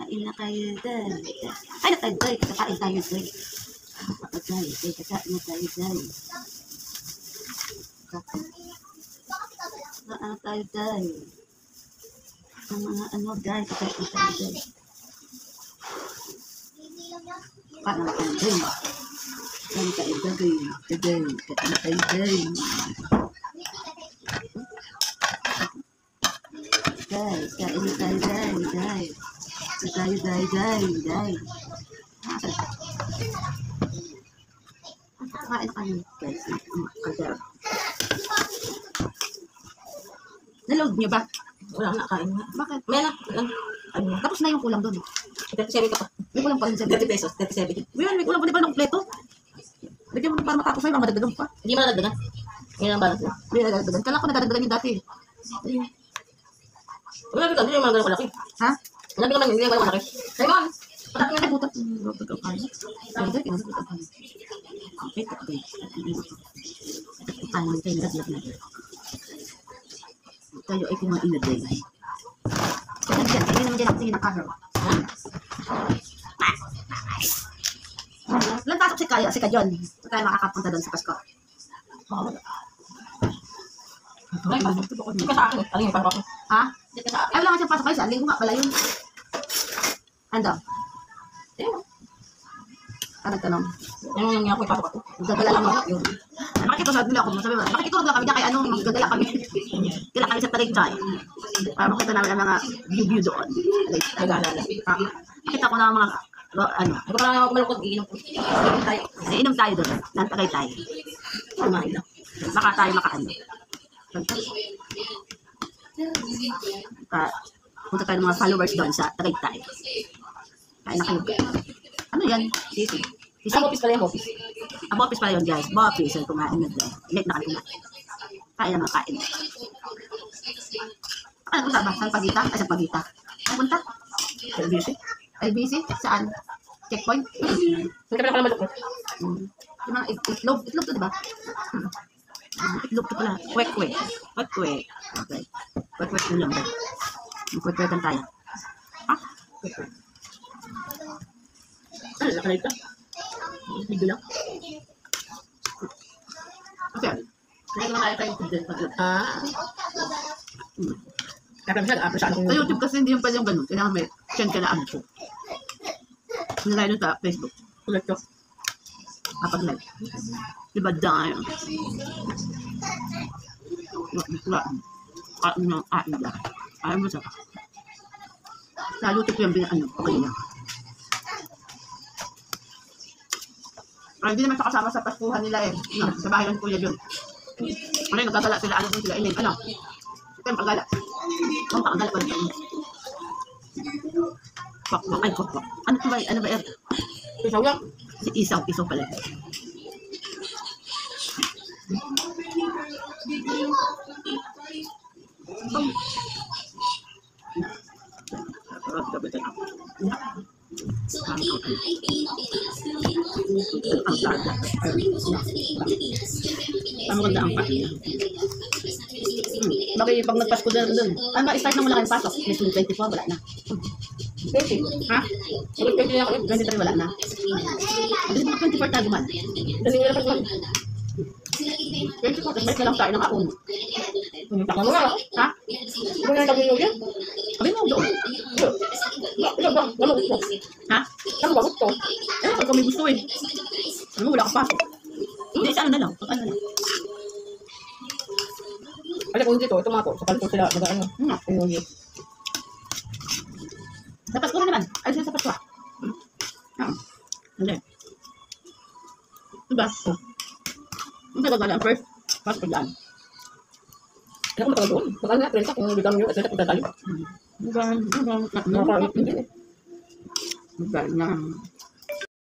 Kain na tayo, day. Kain na tayo, day. Kakain tayo, day. Kakain na tayo, day. Kakain na tayo, day. Ang mga ano, day. Kakain na tayo, day. Kain na tayo, day. Kain na tayo, day. Kain na tayo, day. Day, kain na tayo, day, day. Day, day, day, day. Kain kami, guys. Kadar. Naload niyo ba? Wala na, kain na. Bakit? May na. Tapos na yung kulang doon. 37 ka pa. May kulang pa rin sa 30 pesos, 37. May kulang pa rin pala ng pleto. Lagyan mo para matapos na yung madagdagan pa. Hindi mo nadagdagan. Ngayon ang balance na. May nadagdagan. Kala ko nadagdagan yung dati. Ayun. Wala ka, hindi naman ganun kalaki. Ha? Wala ka naman, hindi naman kalaki. Sabi mo, Patapos nga nabutan. Ay, dahil kinabutan ka. Okay, okay. Ay, tayo nagaglag na. Tayo ay kumain na din. Kasi dyan, hindi naman dyan ako tingin ng cover. Ilan pasok si Kajon? Tayo makakapunta doon sa Pasko. Ay, hindi ka sa akin. Aling yung pasok. Ha? Hindi ka sa akin. Ay, wala nga siyang pasok kayo. Sa linggo nga pala yun. Ano? Ano tanong? Yung nangyari ko, ipasok ako. Gagala lang ako yun. Makikitulog nila ako. Sabi mo, makikitulog lang kami niya kay ano, gagala kami. Gagala kami sa Tagaytay. Para makita namin ang mga view doon. Nagala na. Makita ko na ang mga, ano, Ako parang ako malungkot, iinom ko. Iinom tayo. inom tayo doon, ng Tagaytay. Kumain lang. Baka tayo makaano. Punta tayo ng mga followers doon sa Tagaytay. Kain na kayo. Ano yan? Sisi. Isang office pala yung office. Ang office pala yun, guys. Office. Ay, kumain na doon. Late na kami kumain. Kain na mga kain. Ano punta ba? Saan Pagita? Ay, sa Pagita. Ano punta? LBC. LBC? Saan? Checkpoint? Hindi ka pala malungkot. Yung mga itlog. Itlog to, diba? Itlog to pala. Kwek-kwek. Kwek-kwek. Okay. Kwek-kwek yun lang. Kwek-kwekan tayo. Ha? Kwek-kwek. Ano, nakalive ka? Video lang. Okay. Kaya naman tayo tayo food din. Kaya siya, saan ako Sa YouTube kasi hindi yung pwede yung ganun. Kailangan may send ka na ano po. Nilagay doon sa Facebook. ulit ko. Kapag live. Diba dahil? Kain ng kain lang. Ayaw mo sa ka. Sa YouTube yung ano, okay lang. Ay, hindi naman siya kasama sa paskuhan nila eh. No, sa bahay ng Kuya John. Ano yung nagkagala sila, ano sila, Elaine, ano? Ito yung pagala. Ang pagala pa rin. Kwak, ay, kwak. Ano ba, ano ba, Isaw lang. si Isaw pala. Ang maganda ang pahin. Bakit pag nagpasko doon? Ano ba, start na mo lang yung pasok? May 24, wala na. 20. Ha? Sagot ka din ako. 23, wala na. Hindi mo 24 tayo man. Dali nga lang pag 24, tapos may lang tayo ng aon. Taka mo nga. Ha? Kung nga nagawin mo yan. Sabi mo doon. Ito ba? Nalugot ko. Ha? Nalugot ko. Eh, pag kami gusto eh. Ano mo, wala ka pasok. Hindi, sa ano na lang. Pag ano na lang. Alam ko dito, ito mga to. Sa kalito sila. Mag-ano. Inuwi. Sa Pasko naman. Ay, sa Pasko. Hindi. Diba? Hindi ka gala ang first. Pasko dyan. Kaya ako matagal doon. Baka nga, prenta kung bigyan mo yun. Kasi punta tayo. Diba? Nakakalit din eh. Diba?